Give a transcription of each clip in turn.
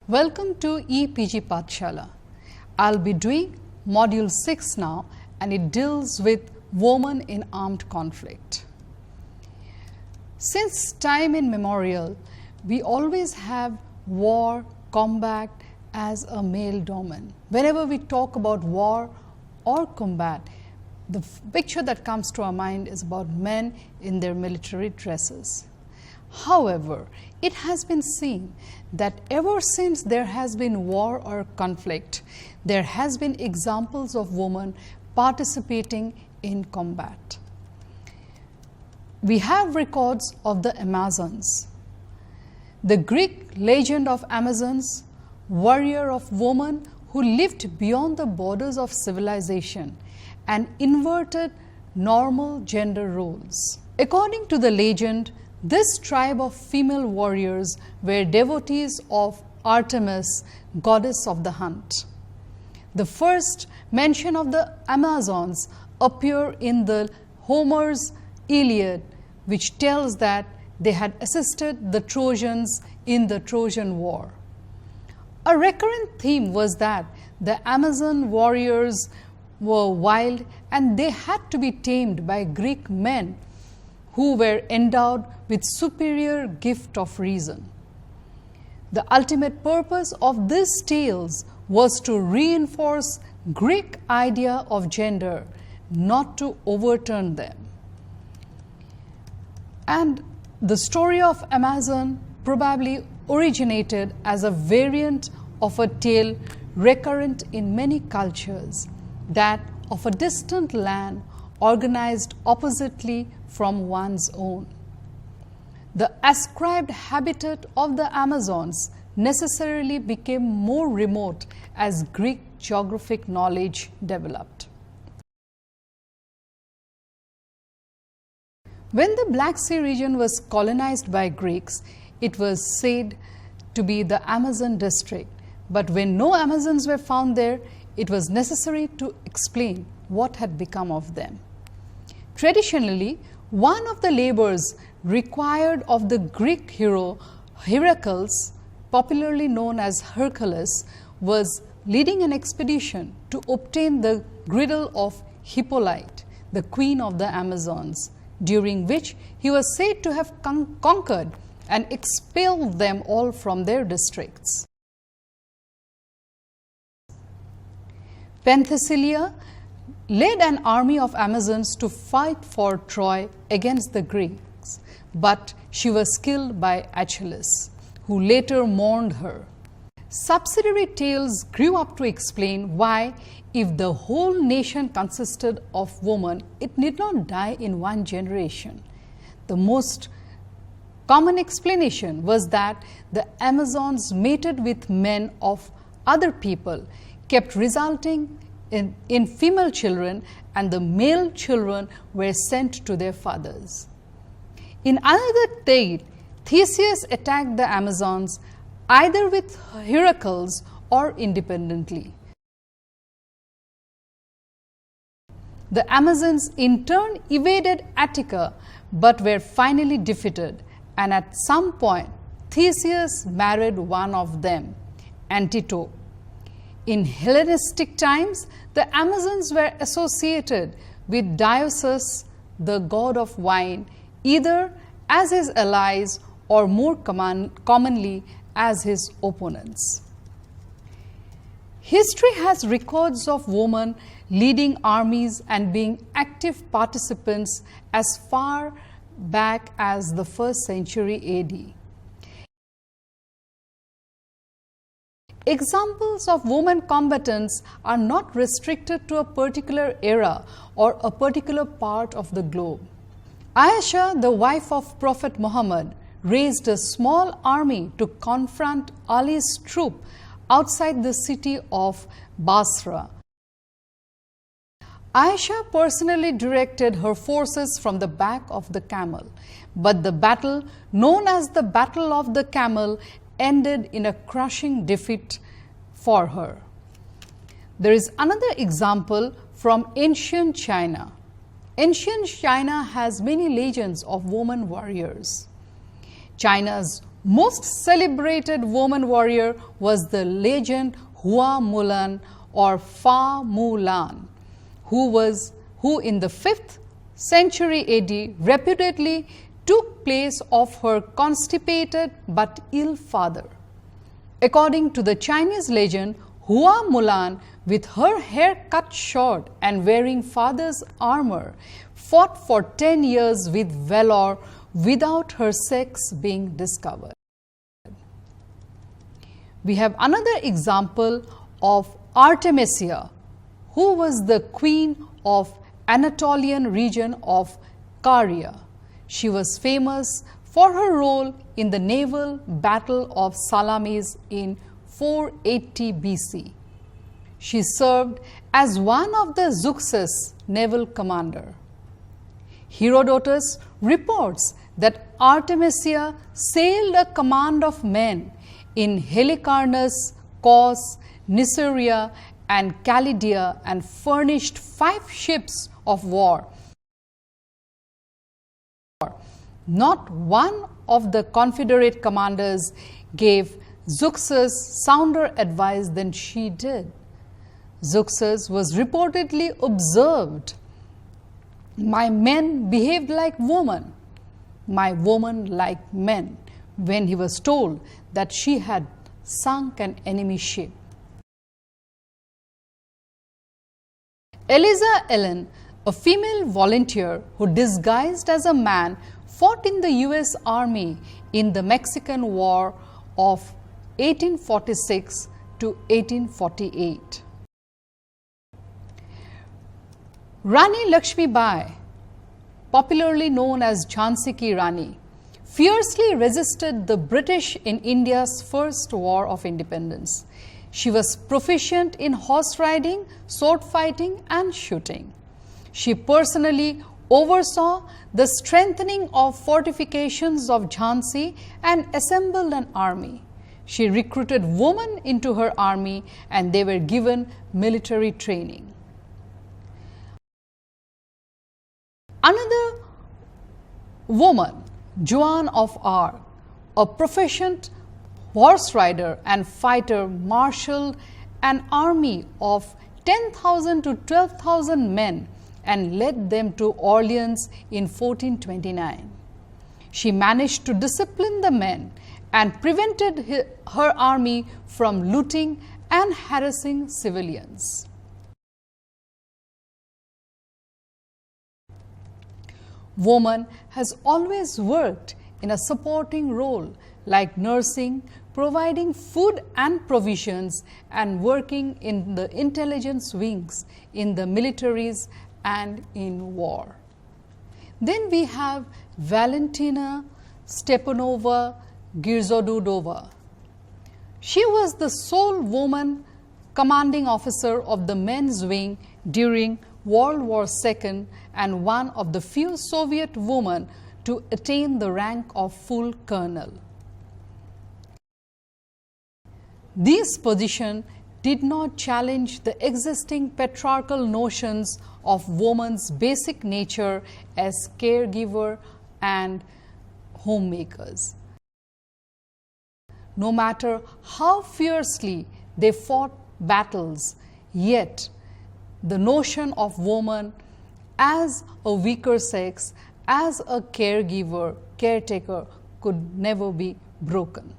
Welcome to EPG Pathshala. I'll be doing Module 6 now, and it deals with women in armed conflict. Since time immemorial, we always have war, combat as a male domain. Whenever we talk about war or combat, the picture that comes to our mind is about men in their military dresses. However, it has been seen that ever since there has been war or conflict, there has been examples of women participating in combat. We have records of the Amazons. The Greek legend of Amazons, warrior of women who lived beyond the borders of civilization and inverted normal gender roles. According to the legend, this tribe of female warriors were devotees of Artemis, goddess of the hunt. The first mention of the Amazons appear in the Homer's Iliad, which tells that they had assisted the Trojans in the Trojan War. A recurrent theme was that the Amazon warriors were wild and they had to be tamed by Greek men who were endowed with superior gift of reason. The ultimate purpose of these tales was to reinforce Greek idea of gender, not to overturn them. And the story of Amazon probably originated as a variant of a tale recurrent in many cultures, that of a distant land organized oppositely from one's own. The ascribed habitat of the Amazons necessarily became more remote as Greek geographic knowledge developed. When the Black Sea region was colonized by Greeks, it was said to be the Amazon district. But when no Amazons were found there, it was necessary to explain what had become of them. Traditionally, one of the labors required of the Greek hero Heracles, popularly known as Hercules, was leading an expedition to obtain the girdle of Hippolyte, the queen of the Amazons, during which he was said to have conquered and expelled them all from their districts. Penthesilea led an army of Amazons to fight for Troy against the Greeks, but she was killed by Achilles, who later mourned her. Subsidiary tales grew up to explain why, if the whole nation consisted of women, it need not die in one generation. The most common explanation was that the Amazons mated with men of other people, kept resulting in female children, and the male children were sent to their fathers. In another tale, Theseus attacked the Amazons either with Heracles or independently. The Amazons in turn evaded Attica but were finally defeated, and at some point Theseus married one of them, Antiope. In Hellenistic times, the Amazons were associated with Dionysus, the god of wine, either as his allies or more commonly as his opponents. History has records of women leading armies and being active participants as far back as the 1st century AD. Examples of women combatants are not restricted to a particular era or a particular part of the globe. Aisha, the wife of Prophet Muhammad, raised a small army to confront Ali's troop outside the city of Basra. Aisha personally directed her forces from the back of the camel, but the battle, known as the Battle of the Camel, ended in a crushing defeat for her. There is another example from ancient China. Ancient China has many legends of women warriors. China's most celebrated woman warrior was the legend Hua Mulan or Fa Mulan, who in the 5th century AD reputedly took place of her constipated but ill father. According to the Chinese legend, Hua Mulan, with her hair cut short and wearing father's armor, fought for 10 years with valor without her sex being discovered. We have another example of Artemisia, who was the queen of Anatolian region of Caria. She was famous for her role in the naval battle of Salamis in 480 BC. She served as one of the Zeuxis' naval commander. Herodotus reports that Artemisia sailed a command of men in Halicarnas, Cos, Nicaea, and Chalydea and furnished 5 ships of war. Not one of the Confederate commanders gave Zeuxis sounder advice than she did. Zeuxis was reportedly observed, "My men behaved like women, my women like men," when he was told that she had sunk an enemy ship. Eliza Allen, a female volunteer who disguised as a man, fought in the US Army in the Mexican War of 1846 to 1848. Rani Lakshmi Bai, popularly known as Jhansi Ki Rani, fiercely resisted the British in India's first war of independence. She was proficient in horse riding, sword fighting, and shooting. She personally oversaw the strengthening of fortifications of Jhansi and assembled an army. She recruited women into her army and they were given military training. Another woman, Joan of Arc, a proficient horse rider and fighter, marshaled an army of 10,000 to 12,000 men and led them to Orleans in 1429. She managed to discipline the men and prevented her army from looting and harassing civilians. Woman has always worked in a supporting role like nursing, providing food and provisions, and working in the intelligence wings, in the militaries, and in war. Then we have Valentina Stepanova Girzodudova. She was the sole woman commanding officer of the men's wing during World War II and one of the few Soviet women to attain the rank of full colonel. This position did not challenge the existing patriarchal notions of woman's basic nature as caregiver and homemakers. No matter how fiercely they fought battles, yet the notion of woman as a weaker sex, as a caregiver, caretaker, could never be broken.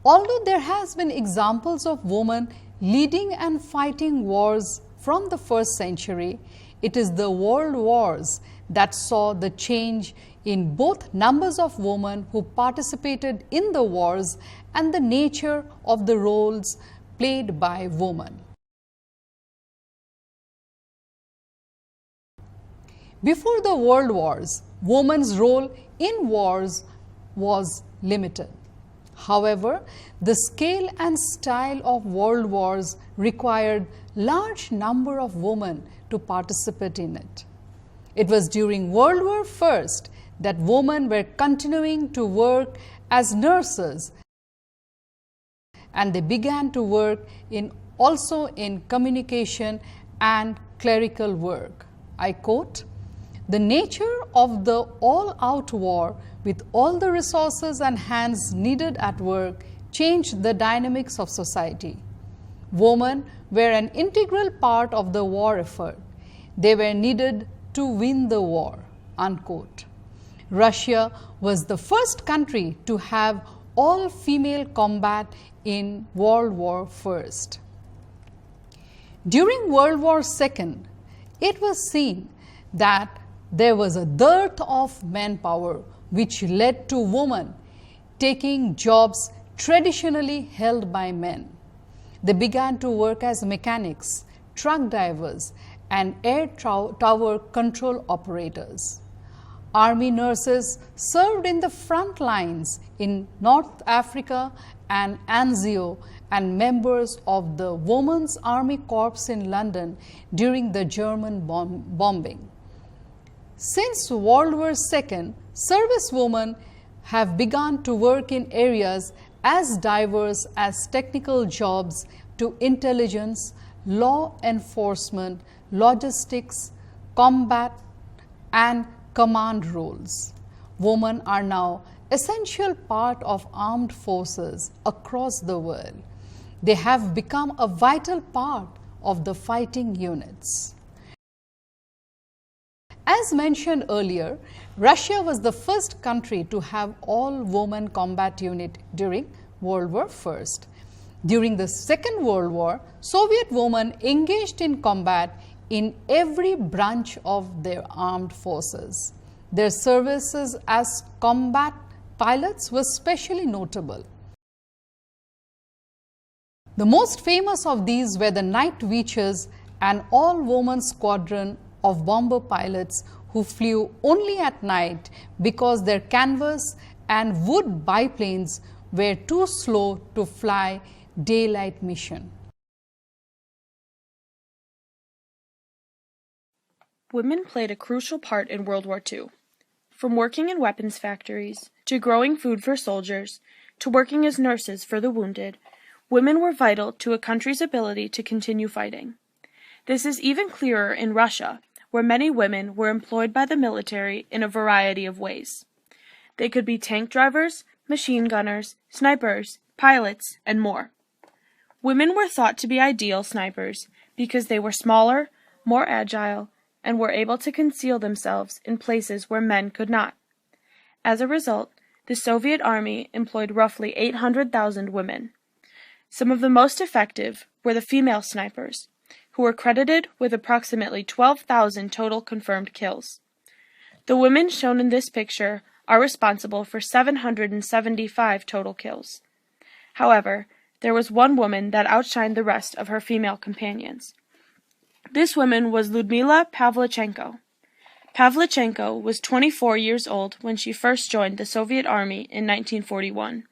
Although there has been examples of women leading and fighting wars from the 1st century, it is the world wars that saw the change in both numbers of women who participated in the wars and the nature of the roles played by women. Before the world wars, women's role in wars was limited. However, the scale and style of world wars required large number of women to participate in it. It was during World War I that women were continuing to work as nurses, and they began to work also in communication and clerical work. I quote, "The nature of the all-out war with all the resources and hands needed at work changed the dynamics of society. Women were an integral part of the war effort. They were needed to win the war." Unquote. Russia was the first country to have all-female combat in World War I. During World War II, it was seen that there was a dearth of manpower, which led to women taking jobs traditionally held by men. They began to work as mechanics, truck drivers, and air tower control operators. Army nurses served in the front lines in North Africa and Anzio, and members of the Women's Army Corps in London during the German bombing. Since World War II, servicewomen have begun to work in areas as diverse as technical jobs to intelligence, law enforcement, logistics, combat, and command roles. Women are now essential part of armed forces across the world. They have become a vital part of the fighting units. As mentioned earlier, Russia was the first country to have all-woman combat unit during World War I. During the Second World War, Soviet women engaged in combat in every branch of their armed forces. Their services as combat pilots was especially notable. The most famous of these were the Night Watches, an all-woman squadron of bomber pilots who flew only at night because their canvas and wood biplanes were too slow to fly daylight mission. Women played a crucial part in World War II. From working in weapons factories, to growing food for soldiers, to working as nurses for the wounded, women were vital to a country's ability to continue fighting. This is even clearer in Russia, where many women were employed by the military in a variety of ways. They could be tank drivers, machine gunners, snipers, pilots, and more. Women were thought to be ideal snipers because they were smaller, more agile, and were able to conceal themselves in places where men could not. As a result, the Soviet Army employed roughly 800,000 women. Some of the most effective were the female snipers, who were credited with approximately 12,000 total confirmed kills. The women shown in this picture are responsible for 775 total kills. However, there was one woman that outshined the rest of her female companions. This woman was Lyudmila Pavlichenko. Pavlichenko was 24 years old when she first joined the Soviet Army in 1941.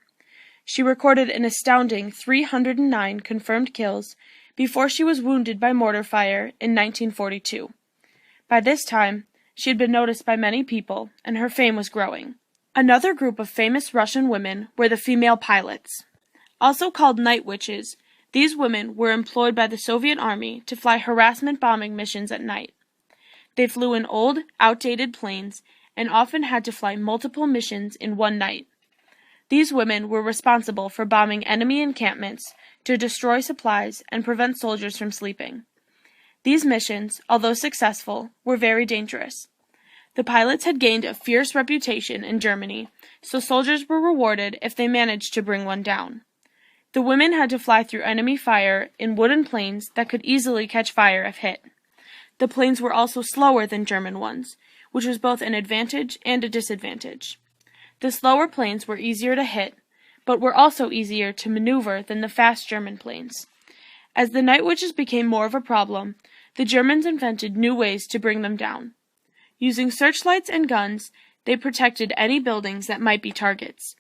She recorded an astounding 309 confirmed kills before she was wounded by mortar fire in 1942. By this time, she had been noticed by many people, and her fame was growing. Another group of famous Russian women were the female pilots. Also called night witches, these women were employed by the Soviet Army to fly harassment bombing missions at night. They flew in old, outdated planes and often had to fly multiple missions in one night. These women were responsible for bombing enemy encampments to destroy supplies and prevent soldiers from sleeping. These missions, although successful, were very dangerous. The pilots had gained a fierce reputation in Germany, so soldiers were rewarded if they managed to bring one down. The women had to fly through enemy fire in wooden planes that could easily catch fire if hit. The planes were also slower than German ones, which was both an advantage and a disadvantage. The slower planes were easier to hit, but were also easier to maneuver than the fast German planes. As the night witches became more of a problem, the Germans invented new ways to bring them down. Using searchlights and guns, they protected any buildings that might be targets.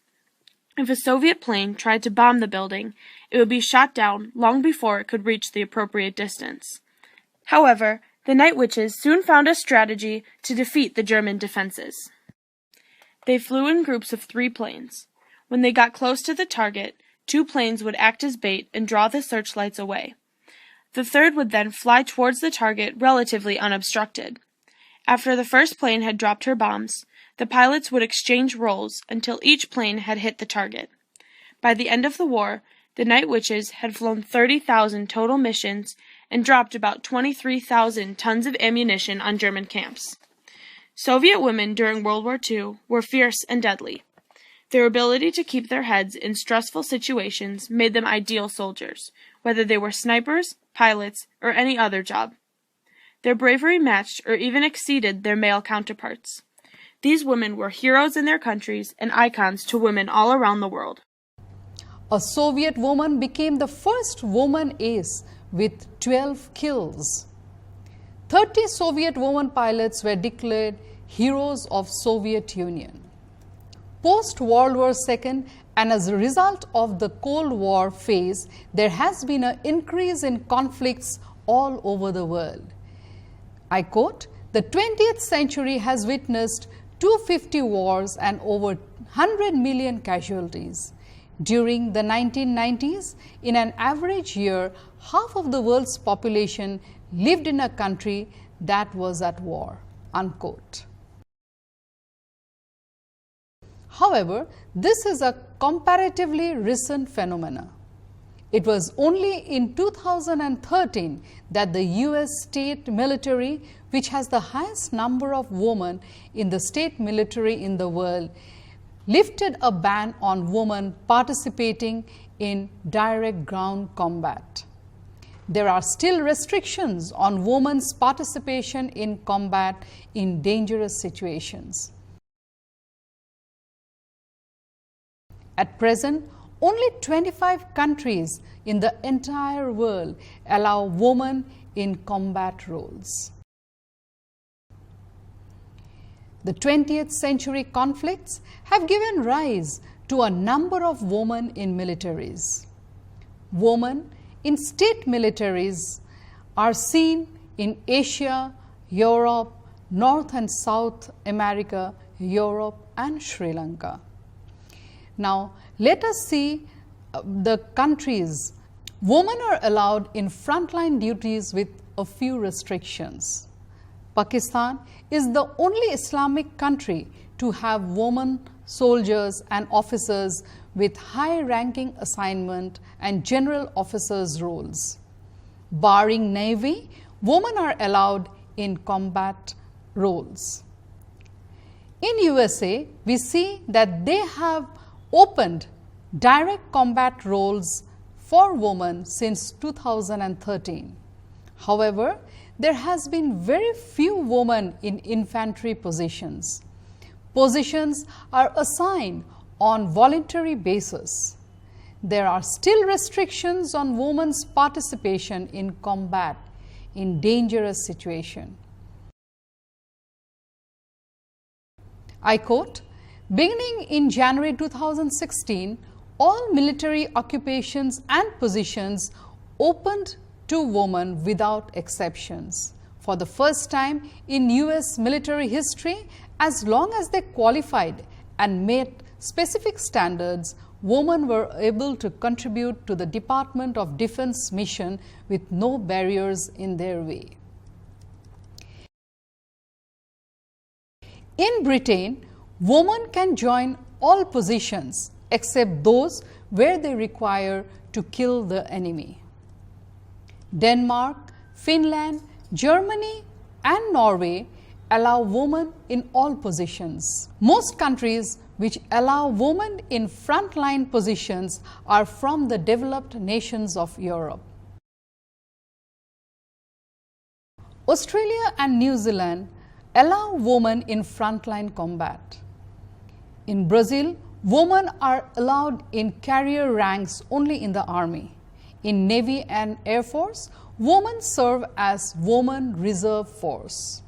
If a Soviet plane tried to bomb the building, it would be shot down long before it could reach the appropriate distance. However, the Night Witches soon found a strategy to defeat the German defenses. They flew in groups of 3 planes. When they got close to the target, 2 planes would act as bait and draw the searchlights away. The third would then fly towards the target relatively unobstructed. After the first plane had dropped her bombs, the pilots would exchange roles until each plane had hit the target. By the end of the war, the Night Witches had flown 30,000 total missions and dropped about 23,000 tons of ammunition on German camps. Soviet women during World War II were fierce and deadly. Their ability to keep their heads in stressful situations made them ideal soldiers, whether they were snipers, pilots, or any other job. Their bravery matched or even exceeded their male counterparts. These women were heroes in their countries and icons to women all around the world. A Soviet woman became the first woman ace with 12 kills. 30 Soviet women pilots were declared heroes of Soviet Union. Post-World War II, and as a result of the Cold War phase, there has been an increase in conflicts all over the world. I quote, "The 20th century has witnessed 250 wars and over 100 million casualties. During the 1990s, in an average year, half of the world's population lived in a country that was at war." Unquote. However, this is a comparatively recent phenomenon. It was only in 2013 that the US state military, which has the highest number of women in the state military in the world, lifted a ban on women participating in direct ground combat. There are still restrictions on women's participation in combat in dangerous situations. At present, only 25 countries in the entire world allow women in combat roles. The 20th century conflicts have given rise to a number of women in militaries. Women in state militaries are seen in Asia, Europe, North and South America, Europe, and Sri Lanka. Now, let us see the countries. Women are allowed in frontline duties with a few restrictions. Pakistan is the only Islamic country to have women soldiers and officers with high-ranking assignment and general officers' roles. Barring Navy, women are allowed in combat roles. In USA, we see that they have opened direct combat roles for women since 2013. However, there has been very few women in infantry positions. Positions are assigned on voluntary basis. There are still restrictions on women's participation in combat in dangerous situations. I quote, "Beginning in January 2016, all military occupations and positions opened to women without exceptions. For the first time in US military history, as long as they qualified and met specific standards, women were able to contribute to the Department of Defense mission with no barriers in their way." In Britain, women can join all positions except those where they require to kill the enemy. Denmark, Finland, Germany, and Norway allow women in all positions. Most countries which allow women in frontline positions are from the developed nations of Europe. Australia and New Zealand allow women in frontline combat. In Brazil, women are allowed in carrier ranks only in the army. In Navy and Air Force, women serve as Women Reserve Force.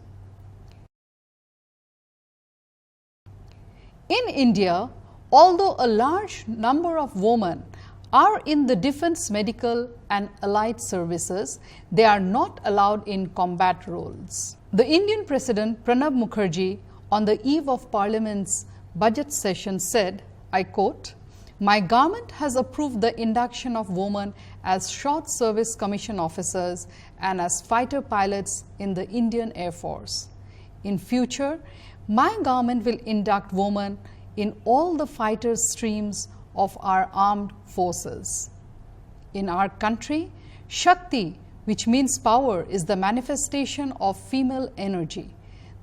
In India, although a large number of women are in the defense, medical and allied services, they are not allowed in combat roles. The Indian President Pranab Mukherjee, on the eve of Parliament's budget session, said, I quote, "My government has approved the induction of women as short service commission officers and as fighter pilots in the Indian Air Force. In future, my government will induct women in all the fighter streams of our armed forces. In our country, Shakti, which means power, is the manifestation of female energy.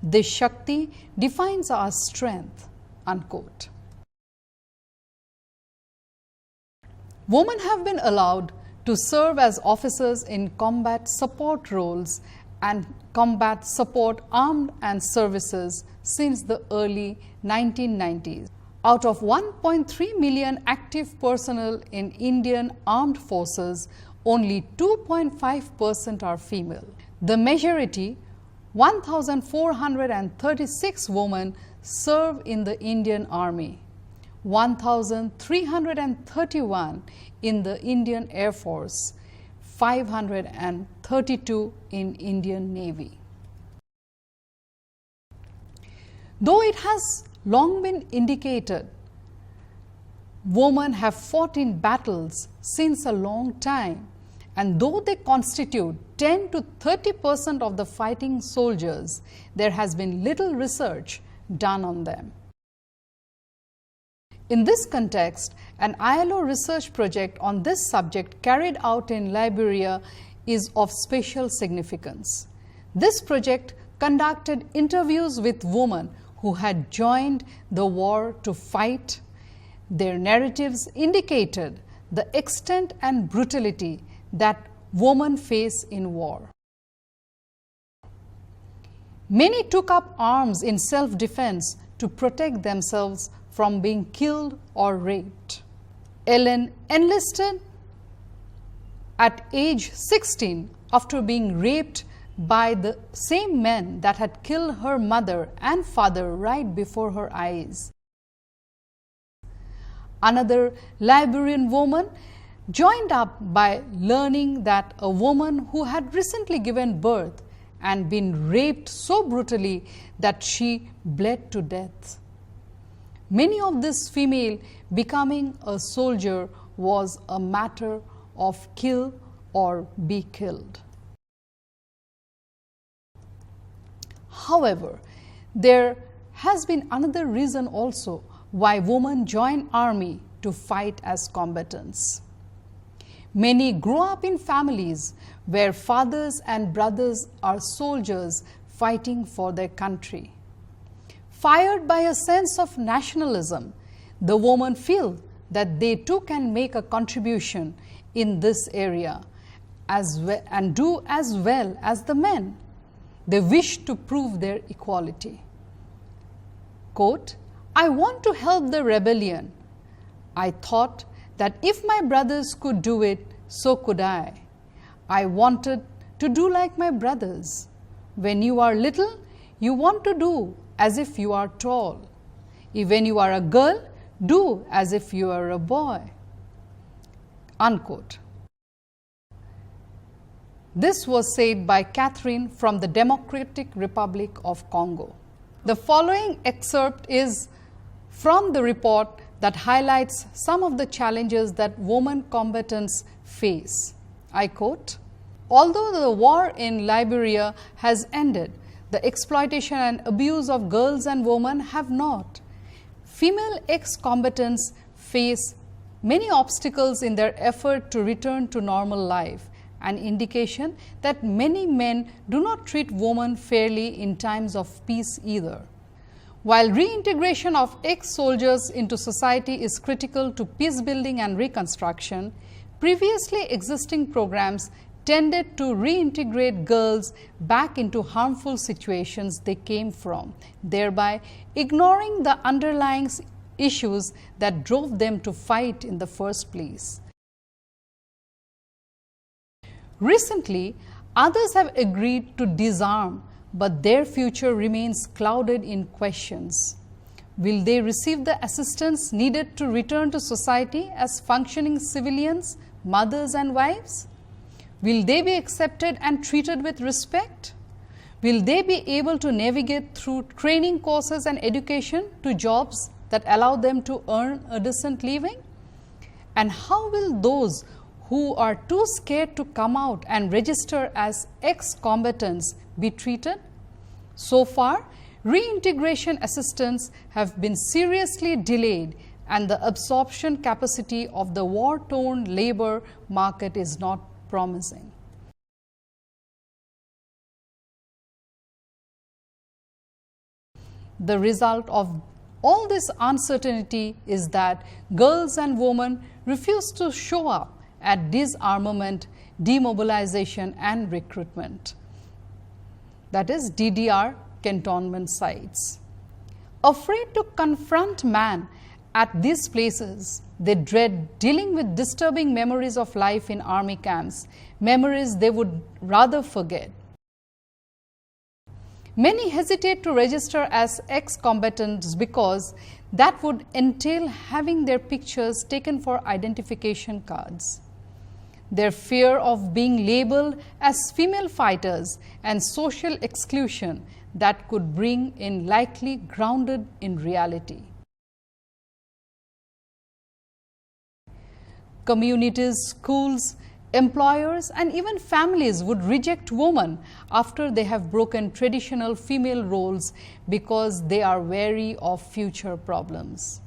This Shakti defines our strength." Unquote. Women have been allowed to serve as officers in combat support roles and combat support armed and services since the early 1990s. Out of 1.3 million active personnel in Indian armed forces, only 2.5% are female. The majority, 1,436 women, serve in the Indian Army, 1,331 in the Indian Air Force, 532 in Indian Navy. Though it has long been indicated women have fought in battles since a long time, and though they constitute 10 to 30% of the fighting soldiers, there has been little research done on them. In this context, an ILO research project on this subject carried out in Liberia is of special significance. This project conducted interviews with women who had joined the war to fight. Their narratives indicated the extent and brutality that women face in war. Many took up arms in self-defense to protect themselves from being killed or raped. Ellen enlisted at age 16 after being raped by the same men that had killed her mother and father right before her eyes. Another Liberian woman joined up by learning that a woman who had recently given birth and been raped so brutally that she bled to death. Many of this female becoming a soldier was a matter of kill or be killed. However, there has been another reason also why women join army to fight as combatants. Many grow up in families where fathers and brothers are soldiers fighting for their country. Fired by a sense of nationalism, the women feel that they too can make a contribution in this area and do as well as the men. They wish to prove their equality. Quote, "I want to help the rebellion. I thought that if my brothers could do it, so could I. I wanted to do like my brothers. When you are little, you want to do as if you are tall. When you are a girl, do as if you are a boy." Unquote. This was said by Catherine from the Democratic Republic of Congo. The following excerpt is from the report that highlights some of the challenges that women combatants face. I quote, "Although the war in Liberia has ended, the exploitation and abuse of girls and women have not. Female ex-combatants face many obstacles in their effort to return to normal life, an indication that many men do not treat women fairly in times of peace either. While reintegration of ex-soldiers into society is critical to peace building and reconstruction, previously existing programs tended to reintegrate girls back into harmful situations they came from, thereby ignoring the underlying issues that drove them to fight in the first place. Recently, others have agreed to disarm, but their future remains clouded in questions. Will they receive the assistance needed to return to society as functioning civilians, mothers and wives? Will they be accepted and treated with respect? Will they be able to navigate through training courses and education to jobs that allow them to earn a decent living? And how will those who are too scared to come out and register as ex-combatants be treated? So far, reintegration assistance have been seriously delayed, and the absorption capacity of the war-torn labor market is not promising. The result of all this uncertainty is that girls and women refuse to show up at disarmament, demobilization and recruitment, that is DDR cantonment sites. Afraid to confront man at these places, they dread dealing with disturbing memories of life in army camps, memories they would rather forget. Many hesitate to register as ex-combatants because that would entail having their pictures taken for identification cards. Their fear of being labeled as female fighters and social exclusion that could bring in likely grounded in reality. Communities, schools, employers and even families would reject women after they have broken traditional female roles because they are wary of future problems.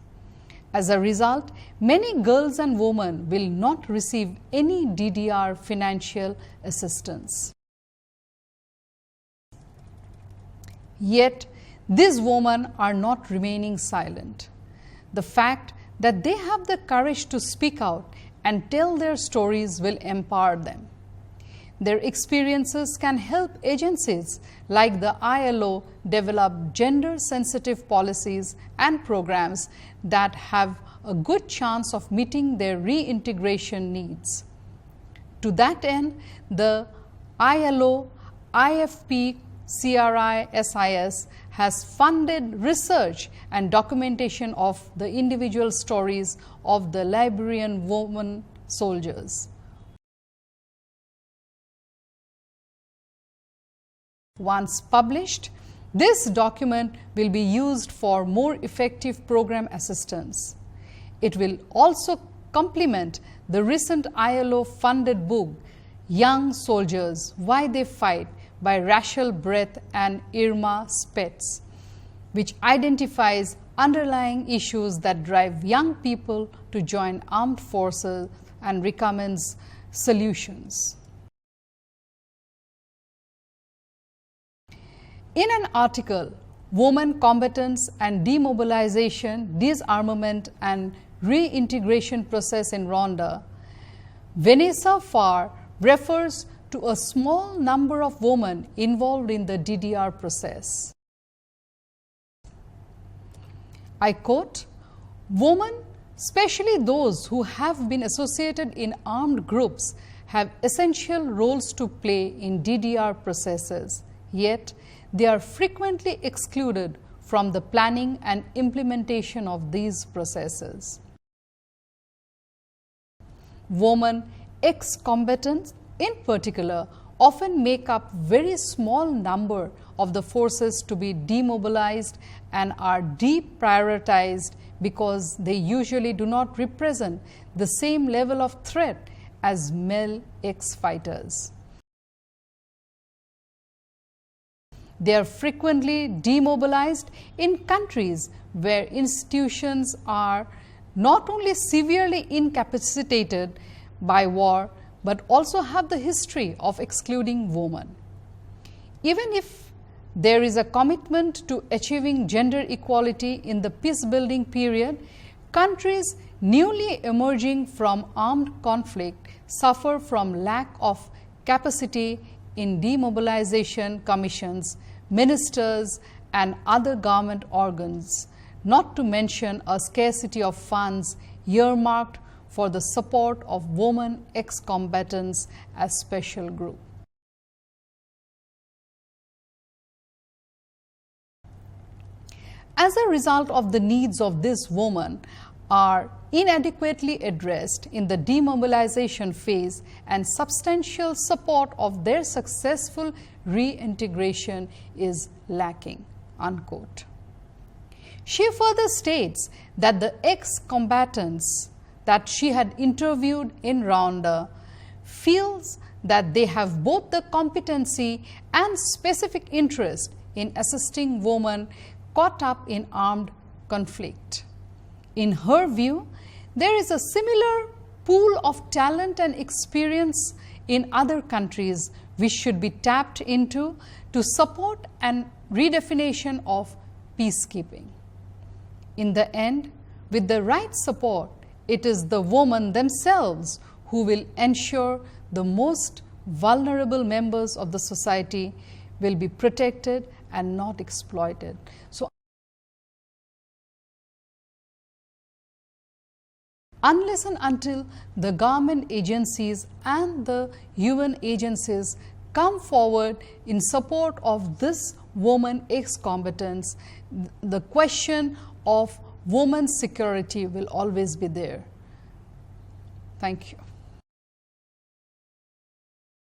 As a result, many girls and women will not receive any DDR financial assistance. Yet, these women are not remaining silent. The fact that they have the courage to speak out and tell their stories will empower them. Their experiences can help agencies like the ILO develop gender-sensitive policies and programs that have a good chance of meeting their reintegration needs. To that end, the ILO, IFP, CRI, SIS has funded research and documentation of the individual stories of the Liberian women soldiers. Once published, this document will be used for more effective program assistance. It will also complement the recent ILO-funded book, Young Soldiers, Why They Fight, by Rachel Brett and Irma Spetz, which identifies underlying issues that drive young people to join armed forces and recommends solutions. In an article, Women Combatants and Demobilization, Disarmament and Reintegration Process in Rwanda, Vanessa Farr refers to a small number of women involved in the DDR process. I quote, "Women, especially those who have been associated in armed groups, have essential roles to play in DDR processes, yet they are frequently excluded from the planning and implementation of these processes. Women ex-combatants in particular often make up very small number of the forces to be demobilized and are deprioritized because they usually do not represent the same level of threat as male ex-fighters. They are frequently demobilized in countries where institutions are not only severely incapacitated by war, but also have the history of excluding women. Even if there is a commitment to achieving gender equality in the peace-building period, countries newly emerging from armed conflict suffer from lack of capacity in demobilization commissions, ministers, and other government organs, not to mention a scarcity of funds earmarked for the support of women ex-combatants as special group. as a result of the needs of this woman are inadequately addressed in the demobilization phase, and substantial support of their successful reintegration is lacking." Unquote. She further states that the ex-combatants that she had interviewed in Rwanda feels that they have both the competency and specific interest in assisting women caught up in armed conflict. In her view, there is a similar pool of talent and experience in other countries which should be tapped into to support an redefinition of peacekeeping. In the end, with the right support, it is the women themselves who will ensure the most vulnerable members of the society will be protected and not exploited. So, unless and until the government agencies and the UN agencies come forward in support of this women ex-combatants, the question of women's security will always be there. Thank you.